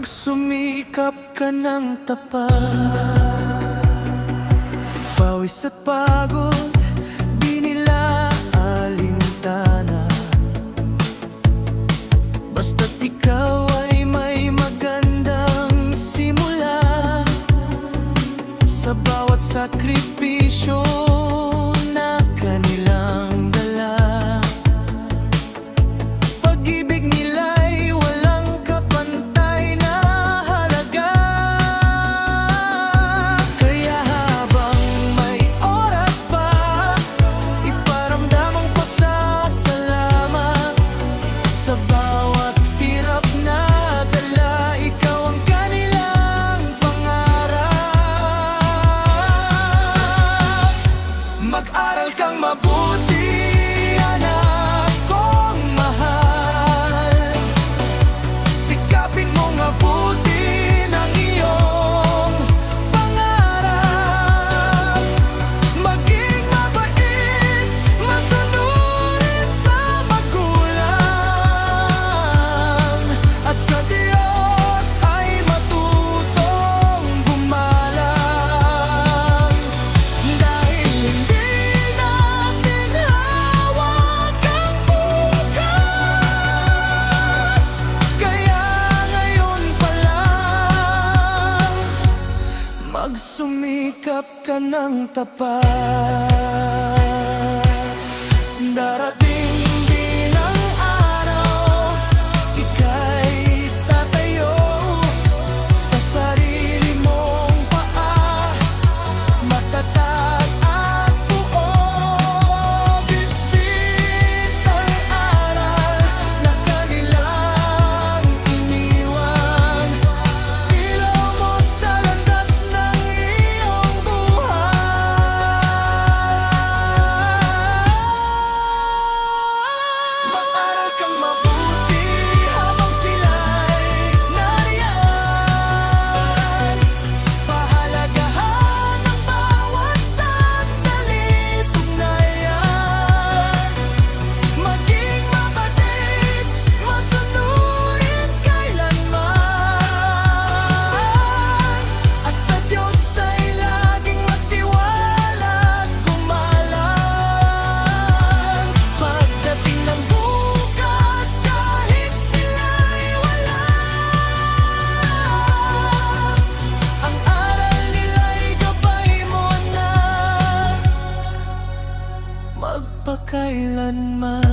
Magsumikap ka ng tapat. Pawis at pagod, di nila alintana. Basta't ikaw ay may magandang simula. Sa bawat sakripisyo na kanilang dala, pag-ibig nila'y walang kapantay na halaga. Kaya habang may oras pa, iparamdam ang pasasalamat. Sa bawat hirap na dala, ikaw ang kanilang pangarap. Mag-aral kang mabuti, anak kong mahal. Sikapin mong abutin ang iyong pangarap. Maging mabait, masunurin sa magulang, at sa Diyos ay matutong gumalang. Dahil hindi natin hawak ang bukas, kaya ngayon pa lang magsumikap ka ng tapat. Darating din ang araw, ika'y tatayo sa sarili mong paa, matatag at buo. Bitbit ang aral na kanilang iniwan. Ilaw mo sa landas ng iyong buhay. Mag-aral kang mabuti habang sila'y nariyan. Pahalagahan ang bawat sandali, tugnayan. Maging mabait, masunurin kailanman, at sa Diyos ay laging magtiwala at gumalang. Pagdating ng bukas, kahit sila'y wala, ang aral nila'y gabay mo na magpakailanman.